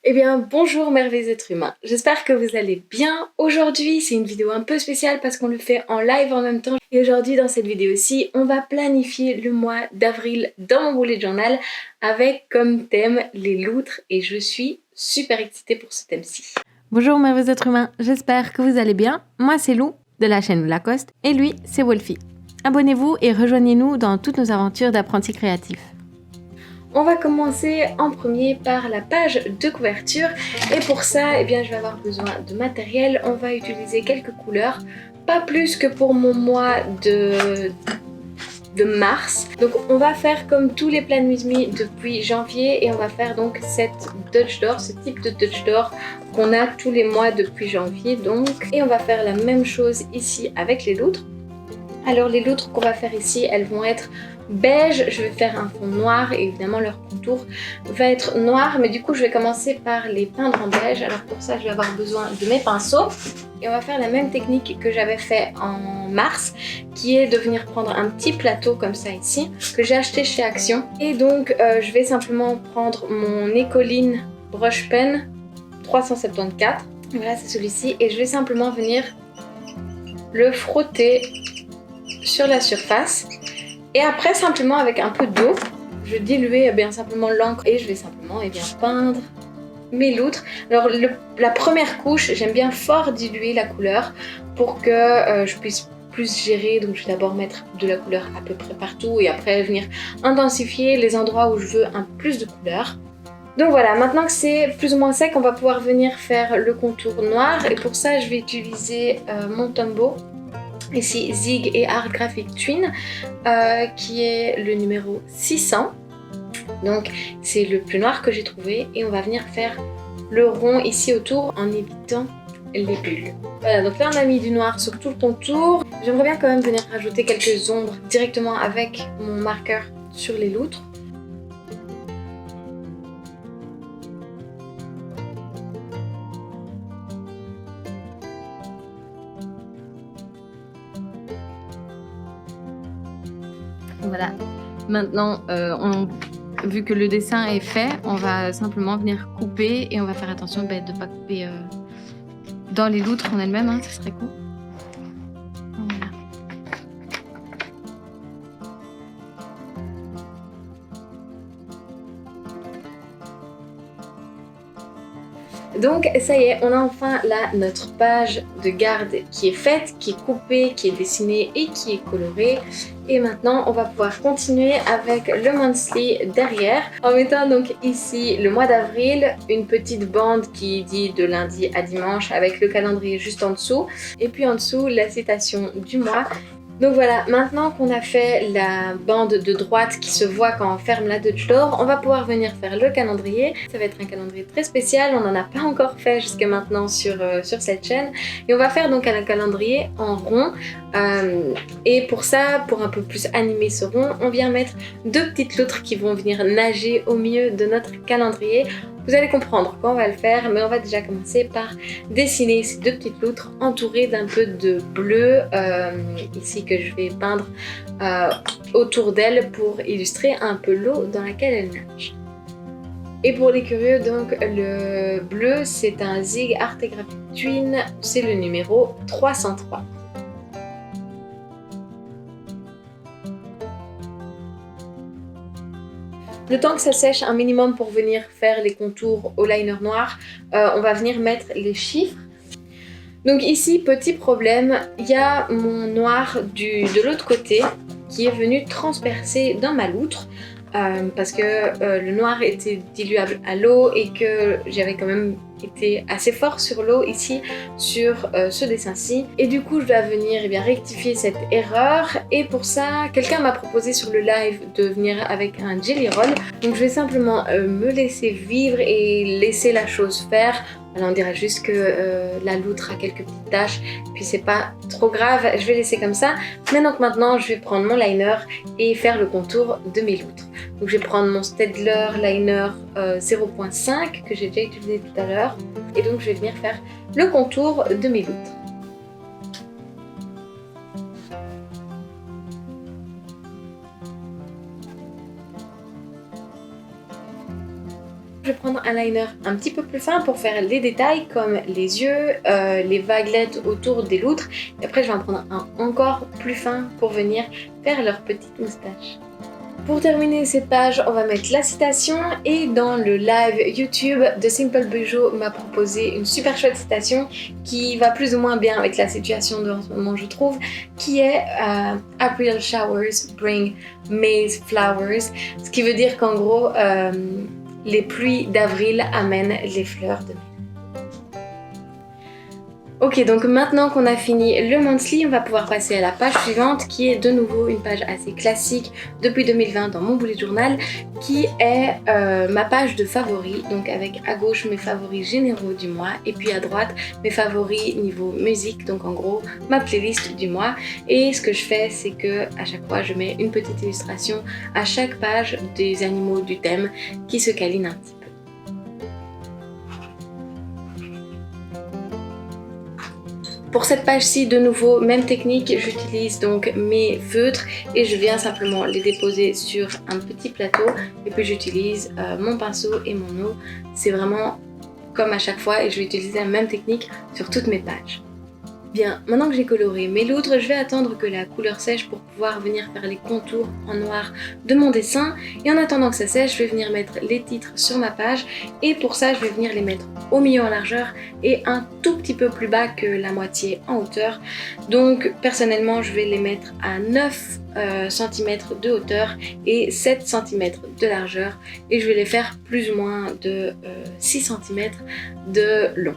Eh bien, bonjour merveilleux êtres humains, j'espère que vous allez bien. Aujourd'hui, c'est une vidéo un peu spéciale parce qu'on le fait en live en même temps. Et aujourd'hui, dans cette vidéo-ci, on va planifier le mois d'avril dans mon bullet journal avec comme thème les loutres et je suis super excitée pour ce thème-ci. Bonjour merveilleux êtres humains, j'espère que vous allez bien. Moi, c'est Lou de la chaîne Lacoste et lui, c'est Wolfie. Abonnez-vous et rejoignez-nous dans toutes nos aventures d'apprentis créatifs. On va commencer en premier par la page de couverture et pour ça, je vais avoir besoin de matériel. On va utiliser quelques couleurs, pas plus que pour mon mois de mars. Donc on va faire comme tous les Plan With Me depuis janvier et on va faire donc cette Dutch Door, ce type de Dutch Door qu'on a tous les mois depuis janvier donc. Et on va faire la même chose ici avec les loutres. Alors les loutres qu'on va faire ici, elles vont être beige, je vais faire un fond noir et évidemment leur contour va être noir, mais du coup je vais commencer par les peindre en beige. Alors pour ça je vais avoir besoin de mes pinceaux et on va faire la même technique que j'avais fait en mars, qui est de venir prendre un petit plateau comme ça ici que j'ai acheté chez Action et donc je vais simplement prendre mon Ecoline Brush Pen 374, voilà c'est celui-ci, et je vais simplement venir le frotter sur la surface. Et après, simplement avec un peu d'eau, je diluer simplement l'encre et je vais simplement peindre mes loutres. Alors la première couche, j'aime bien fort diluer la couleur pour que je puisse plus gérer. Donc je vais d'abord mettre de la couleur à peu près partout et après venir intensifier les endroits où je veux un plus de couleur. Donc voilà, maintenant que c'est plus ou moins sec, on va pouvoir venir faire le contour noir. Et pour ça, je vais utiliser mon Tombow. Ici Zig et Art Graphic Twin qui est le numéro 600, donc c'est le plus noir que j'ai trouvé et on va venir faire le rond ici autour en évitant les bulles. Voilà, donc là on a mis du noir sur tout le contour. J'aimerais bien quand même venir rajouter quelques ombres directement avec mon marqueur sur les loutres. Voilà, maintenant vu que le dessin est fait, on va simplement venir couper et on va faire attention de ne pas couper dans les loutres en elles-mêmes, hein, ce serait cool. Voilà. Donc ça y est, on a enfin là notre page de garde qui est faite, qui est coupée, qui est dessinée et qui est colorée. Et maintenant on va pouvoir continuer avec le monthly derrière en mettant donc ici le mois d'avril, une petite bande qui dit de lundi à dimanche avec le calendrier juste en dessous et puis en dessous la citation du mois. Donc voilà, maintenant qu'on a fait la bande de droite qui se voit quand on ferme la Dutch Door, on va pouvoir venir faire le calendrier. Ça va être un calendrier très spécial, on n'en a pas encore fait jusqu'à maintenant sur cette chaîne. Et on va faire donc un calendrier en rond. Et pour ça, pour un peu plus animer ce rond, on vient mettre deux petites loutres qui vont venir nager au milieu de notre calendrier. Vous allez comprendre quand on va le faire, mais on va déjà commencer par dessiner ces deux petites loutres entourées d'un peu de bleu ici que je vais peindre autour d'elles pour illustrer un peu l'eau dans laquelle elles nagent. Et pour les curieux, donc le bleu c'est un Zig Art Graphic Twin, c'est le numéro 303. Le temps que ça sèche un minimum pour venir faire les contours au liner noir, on va venir mettre les chiffres. Donc ici, petit problème, il y a mon noir de l'autre côté qui est venu transpercer dans ma loutre parce que le noir était diluable à l'eau et que j'avais quand même été assez fort sur l'eau ici sur ce dessin-ci. Et du coup, je dois venir rectifier cette erreur. Et pour ça, quelqu'un m'a proposé sur le live de venir avec un Jelly Roll. Donc je vais simplement me laisser vivre et laisser la chose faire. Alors on dirait juste que la loutre a quelques petites taches, puis c'est pas trop grave, je vais laisser comme ça. Mais donc maintenant je vais prendre mon liner et faire le contour de mes loutres. Donc je vais prendre mon Staedtler Liner 0.5 que j'ai déjà utilisé tout à l'heure. Et donc je vais venir faire le contour de mes loutres. Je vais prendre un liner un petit peu plus fin pour faire les détails comme les yeux, les vaguelettes autour des loutres. Et après je vais en prendre un encore plus fin pour venir faire leurs petites moustaches. Pour terminer cette page, on va mettre la citation et dans le live YouTube de Simple Bujo m'a proposé une super chouette citation qui va plus ou moins bien avec la situation de en ce moment je trouve, qui est April showers bring May's flowers, ce qui veut dire qu'en gros les pluies d'avril amènent les fleurs de mai. Ok, donc maintenant qu'on a fini le monthly, on va pouvoir passer à la page suivante qui est de nouveau une page assez classique depuis 2020 dans mon bullet journal qui est ma page de favoris, donc avec à gauche mes favoris généraux du mois et puis à droite mes favoris niveau musique, donc en gros ma playlist du mois. Et ce que je fais c'est que à chaque fois je mets une petite illustration à chaque page des animaux du thème qui se câlinent un petit peu. Pour cette page-ci, de nouveau, même technique, j'utilise donc mes feutres et je viens simplement les déposer sur un petit plateau et puis j'utilise mon pinceau et mon eau. C'est vraiment comme à chaque fois et je vais utiliser la même technique sur toutes mes pages. Bien, maintenant que j'ai coloré mes loutres, je vais attendre que la couleur sèche pour pouvoir venir faire les contours en noir de mon dessin. Et en attendant que ça sèche, je vais venir mettre les titres sur ma page. Et pour ça, je vais venir les mettre au milieu en largeur et un tout petit peu plus bas que la moitié en hauteur. Donc personnellement, je vais les mettre à 9 cm de hauteur et 7 cm de largeur. Et je vais les faire plus ou moins de 6 cm de long.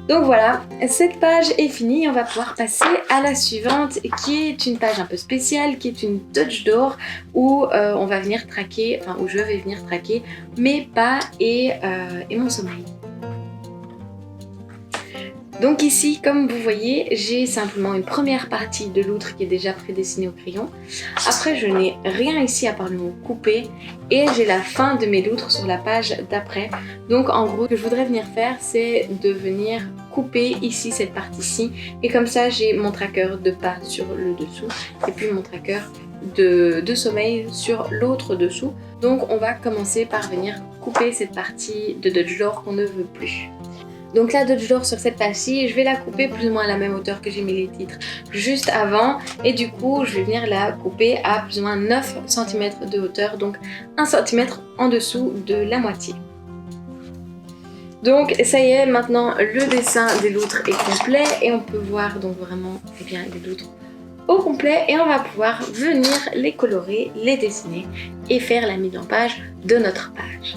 Donc voilà, cette page est finie, on va pouvoir passer à la suivante qui est une page un peu spéciale, qui est une touch d'or où on va venir traquer, enfin où je vais venir traquer mes pas et mon sommeil. Donc ici, comme vous voyez, j'ai simplement une première partie de loutre qui est déjà prédessinée au crayon. Après, je n'ai rien ici à part le mot couper et j'ai la fin de mes loutres sur la page d'après. Donc en gros, ce que je voudrais venir faire, c'est de venir couper ici cette partie-ci et comme ça, j'ai mon tracker de pas sur le dessous et puis mon tracker de sommeil sur l'autre dessous. Donc on va commencer par venir couper cette partie de Dodge d'or qu'on ne veut plus. Donc la Dodge d'or sur cette page-ci, je vais la couper plus ou moins à la même hauteur que j'ai mis les titres juste avant. Et du coup, je vais venir la couper à plus ou moins 9 cm de hauteur, donc 1 cm en dessous de la moitié. Donc ça y est, maintenant le dessin des loutres est complet et on peut voir donc vraiment bien, les loutres au complet. Et on va pouvoir venir les colorer, les dessiner et faire la mise en page de notre page.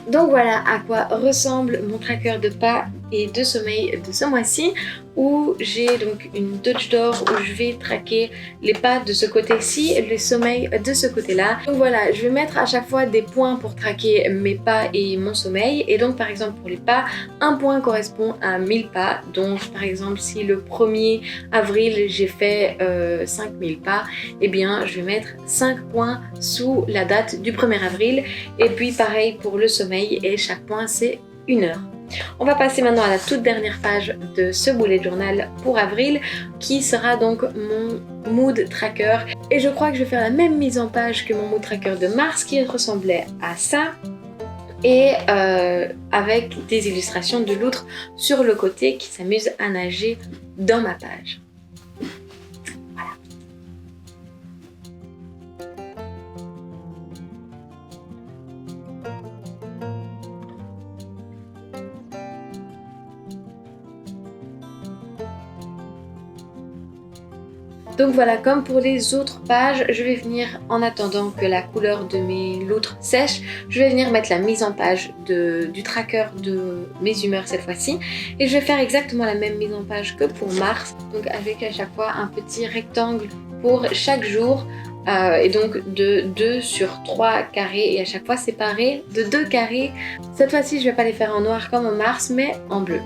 Donc voilà à quoi ressemble mon tracker de pas et de sommeil de ce mois-ci, où j'ai donc une Dutch Door où je vais traquer les pas de ce côté-ci et le sommeil de ce côté-là. Donc voilà, je vais mettre à chaque fois des points pour traquer mes pas et mon sommeil. Et donc par exemple pour les pas, un point correspond à 1000 pas. Donc par exemple si le 1er avril j'ai fait 5000 pas, et bien je vais mettre 5 points sous la date du 1er avril. Et puis pareil pour le sommeil, et chaque point c'est 1 heure. On va passer maintenant à la toute dernière page de ce bullet journal pour avril, qui sera donc mon mood tracker. Et je crois que je vais faire la même mise en page que mon mood tracker de mars, qui ressemblait à ça, et avec des illustrations de loutres sur le côté qui s'amusent à nager dans ma page. Donc voilà, comme pour les autres pages, je vais venir, en attendant que la couleur de mes loutres sèche, je vais venir mettre la mise en page du tracker de mes humeurs cette fois-ci. Et je vais faire exactement la même mise en page que pour mars, donc avec à chaque fois un petit rectangle pour chaque jour. Et donc de 2 sur 3 carrés, et à chaque fois séparés de 2 carrés. Cette fois-ci, je ne vais pas les faire en noir comme en mars, mais en bleu.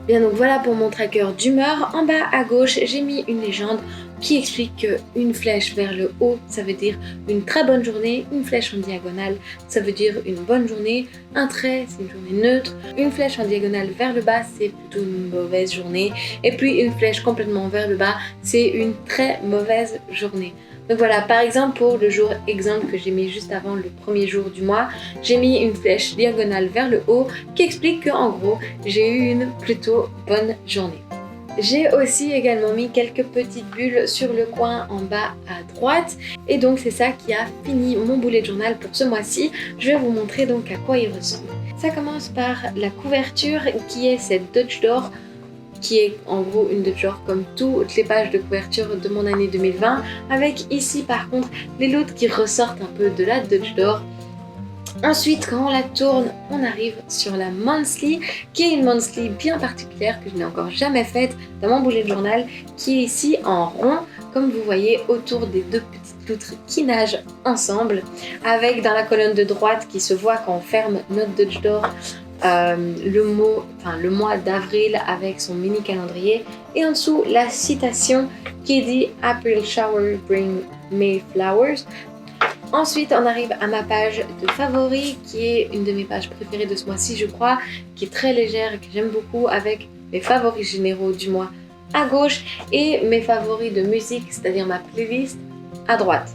Bien, donc voilà pour mon tracker d'humeur. En bas à gauche, j'ai mis une légende qui explique qu'une flèche vers le haut, ça veut dire une très bonne journée. Une flèche en diagonale, ça veut dire une bonne journée. Un trait, c'est une journée neutre. Une flèche en diagonale vers le bas, c'est plutôt une mauvaise journée. Et puis une flèche complètement vers le bas, c'est une très mauvaise journée. Donc voilà, par exemple pour le jour exemple que j'ai mis juste avant le premier jour du mois, j'ai mis une flèche diagonale vers le haut qui explique que en gros j'ai eu une plutôt bonne journée. J'ai aussi également mis quelques petites bulles sur le coin en bas à droite, et donc c'est ça qui a fini mon bullet journal pour ce mois-ci. Je vais vous montrer donc à quoi il ressemble. Ça commence par la couverture qui est cette Dutch Door, qui est en gros une Dutch Door comme toutes les pages de couverture de mon année 2020, avec ici par contre les loutres qui ressortent un peu de la Dutch Door. Ensuite, quand on la tourne, on arrive sur la Monthly, qui est une Monthly bien particulière que je n'ai encore jamais faite dans mon bullet journal, qui est ici en rond, comme vous voyez, autour des 2 petites loutres qui nagent ensemble, avec dans la colonne de droite qui se voit quand on ferme notre Dutch Door, le mois d'avril avec son mini calendrier, et en dessous la citation qui dit April shower bring May flowers. Ensuite, on arrive à ma page de favoris, qui est une de mes pages préférées de ce mois-ci, je crois, qui est très légère et que j'aime beaucoup, avec mes favoris généraux du mois à gauche et mes favoris de musique, c'est-à-dire ma playlist, à droite.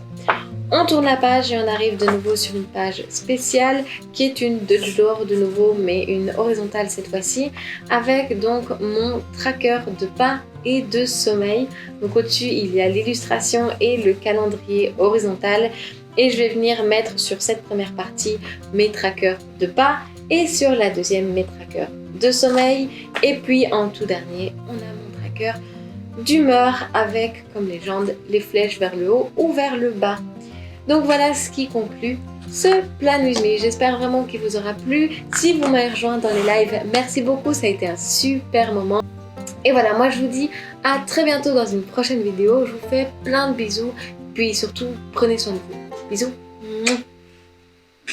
On tourne la page et on arrive de nouveau sur une page spéciale qui est une Dutch Door de nouveau, mais une horizontale cette fois-ci, avec donc mon tracker de pas et de sommeil. Donc au-dessus, il y a l'illustration et le calendrier horizontal. Et je vais venir mettre sur cette première partie mes trackers de pas et sur la deuxième mes trackers de sommeil. Et puis en tout dernier, on a mon tracker d'humeur avec comme légende les flèches vers le haut ou vers le bas. Donc voilà ce qui conclut ce Plan With Me. J'espère vraiment qu'il vous aura plu. Si vous m'avez rejoint dans les lives, merci beaucoup, ça a été un super moment. Et voilà, moi je vous dis à très bientôt dans une prochaine vidéo. Je vous fais plein de bisous, puis surtout prenez soin de vous. Bisous.